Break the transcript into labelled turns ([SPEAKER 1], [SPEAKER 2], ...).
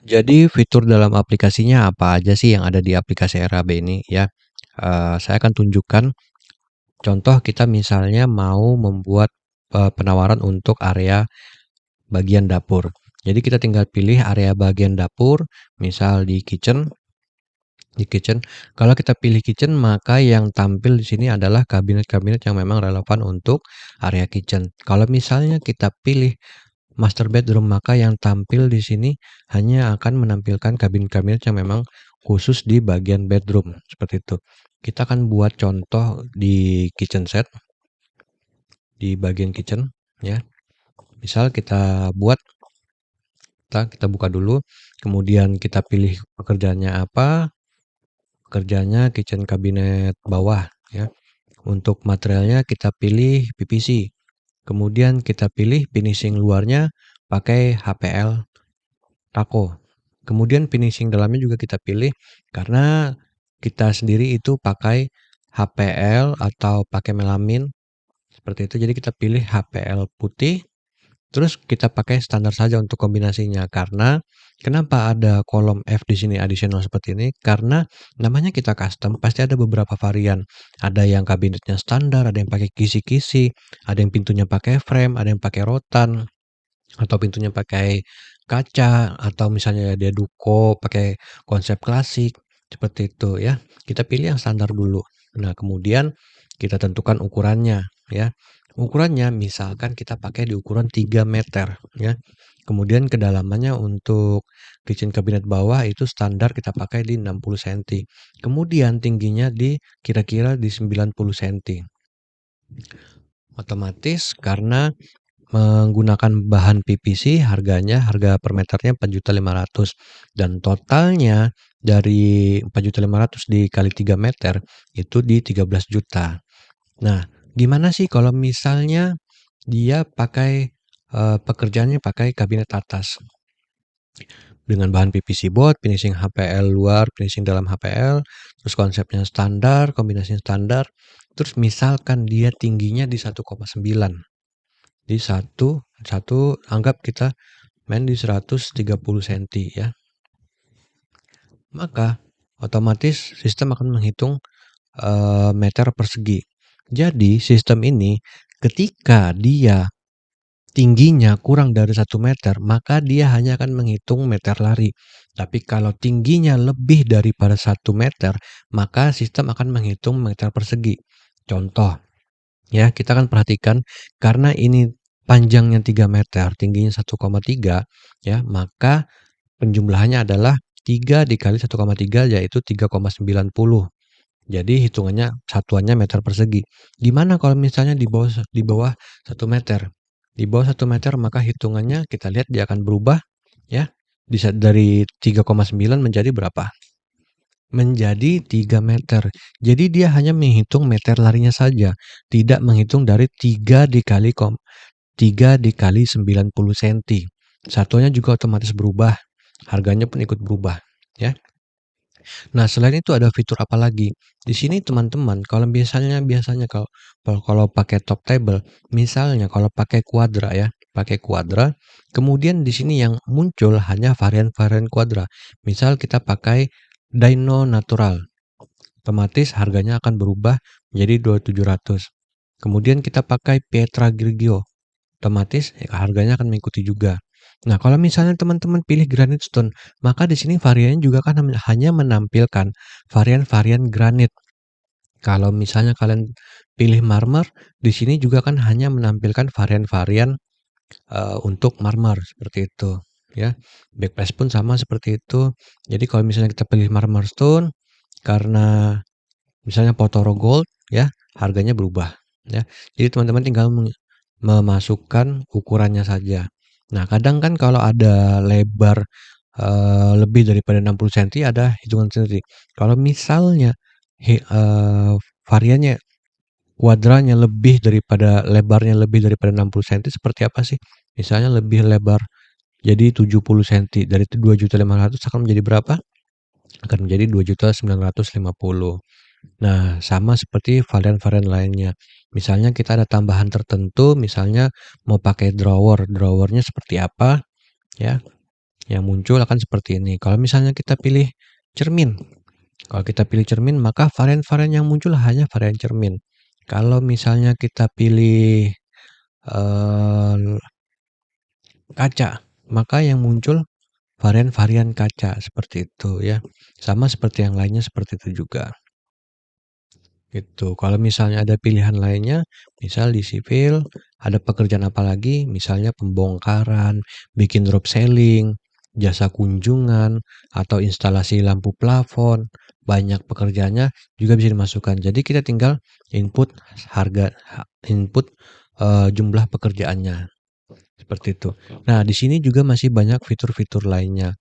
[SPEAKER 1] Jadi fitur dalam aplikasinya apa aja sih yang ada di aplikasi RAB ini ya? Saya akan tunjukkan contoh kita misalnya mau membuat, penawaran untuk area bagian dapur. Jadi kita tinggal pilih area bagian dapur, misal di kitchen. Kalau kita pilih kitchen, maka yang tampil di sini adalah kabinet-kabinet yang memang relevan untuk area kitchen. Kalau misalnya kita pilih master bedroom, maka yang tampil di sini hanya akan menampilkan kabinet-kabinet yang memang khusus di bagian bedroom, seperti itu. Kita akan buat contoh di kitchen set, di bagian kitchen ya. Misal kita buka dulu, kemudian kita pilih pekerjaannya apa, pekerjaannya kitchen cabinet bawah ya. Untuk materialnya kita pilih PVC. Kemudian kita pilih finishing luarnya pakai HPL Taco. Kemudian finishing dalamnya juga kita pilih karena kita sendiri itu pakai HPL atau pakai melamin seperti itu. Jadi kita pilih HPL putih. Terus kita pakai standar saja untuk kombinasinya karena kenapa ada kolom F di sini additional seperti ini? Karena namanya kita custom pasti ada beberapa varian. Ada yang kabinetnya standar, ada yang pakai kisi-kisi, ada yang pintunya pakai frame, ada yang pakai rotan, atau pintunya pakai kaca, atau misalnya dia duko pakai konsep klasik, seperti itu ya. Kita pilih yang standar dulu. Nah, kemudian kita tentukan ukurannya ya. Ukurannya misalkan kita pakai di ukuran 3 meter ya. Kemudian kedalamannya untuk kitchen cabinet bawah itu standar kita pakai di 60 cm. Kemudian tingginya di kira-kira di 90 cm. Otomatis karena menggunakan bahan PVC harga per meternya 4.500.000 dan totalnya dari 4.500.000 dikali 3 meter itu di 13 juta. Nah, gimana sih kalau misalnya dia pakai pekerjaannya pakai kabinet atas dengan bahan PVC board, finishing HPL luar, finishing dalam HPL, terus konsepnya standar, kombinasinya standar. Terus misalkan dia tingginya di 1,9. Di satu anggap kita main di 130 cm ya. Maka otomatis sistem akan menghitung meter persegi. Jadi sistem ini ketika dia tingginya kurang dari 1 meter, maka dia hanya akan menghitung meter lari. Tapi kalau tingginya lebih daripada 1 meter, maka sistem akan menghitung meter persegi. Contoh, ya, kita akan perhatikan karena ini panjangnya 3 meter, tingginya 1,3 ya, maka penjumlahannya adalah 3 dikali 1,3 yaitu 3,90. Jadi hitungannya satuannya meter persegi. Gimana kalau misalnya di bawah 1 meter? Di bawah 1 meter maka hitungannya kita lihat dia akan berubah ya. Bisa dari 3,9 menjadi berapa? Menjadi 3 meter. Jadi dia hanya menghitung meter larinya saja, tidak menghitung dari 3 dikali 90 cm. Satuannya juga otomatis berubah, harganya pun ikut berubah, ya. Nah, selain itu ada fitur apa lagi? Di sini teman-teman, kalau biasanya kalau pakai top table, misalnya kalau pakai kuadra ya, pakai kuadra, kemudian di sini yang muncul hanya varian-varian kuadra. Misal kita pakai Dino Natural, otomatis harganya akan berubah menjadi 2.700. Kemudian kita pakai Pietra Grigio, otomatis harganya akan mengikuti juga. Nah, kalau misalnya teman-teman pilih Granite Stone, maka di sini variannya juga kan hanya menampilkan varian-varian granit. Kalau misalnya kalian pilih marmer, di sini juga kan hanya menampilkan varian-varian untuk marmer seperti itu, ya. Backplace pun sama seperti itu. Jadi kalau misalnya kita pilih marmer stone, karena misalnya Potoro Gold, ya, harganya berubah, ya. Jadi teman-teman tinggal memasukkan ukurannya saja. Nah, kadang kan kalau ada lebar lebih daripada 60 cm ada hitungan sendiri. Kalau misalnya variannya kuadranya lebarnya lebih daripada 60 cm seperti apa sih? Misalnya lebih lebar jadi 70 cm dari 2.500.000 akan menjadi berapa? Akan menjadi 2.950.000. Nah, sama seperti varian-varian lainnya. Misalnya kita ada tambahan tertentu, misalnya mau pakai drawer, drawernya seperti apa, ya. Yang muncul akan seperti ini. Kalau misalnya kita pilih cermin, kalau kita pilih cermin maka varian-varian yang muncul hanya varian cermin. Kalau misalnya kita pilih, eee, kaca, maka yang muncul varian-varian kaca, seperti itu ya. Sama seperti yang lainnya seperti itu juga, gitu. Kalau misalnya ada pilihan lainnya, misal di sipil ada pekerjaan apa lagi, misalnya pembongkaran, bikin drop selling, jasa kunjungan, atau instalasi lampu plafon, banyak pekerjaannya juga bisa dimasukkan. Jadi kita tinggal input input, jumlah pekerjaannya, seperti itu. Nah, di sini juga masih banyak fitur-fitur lainnya.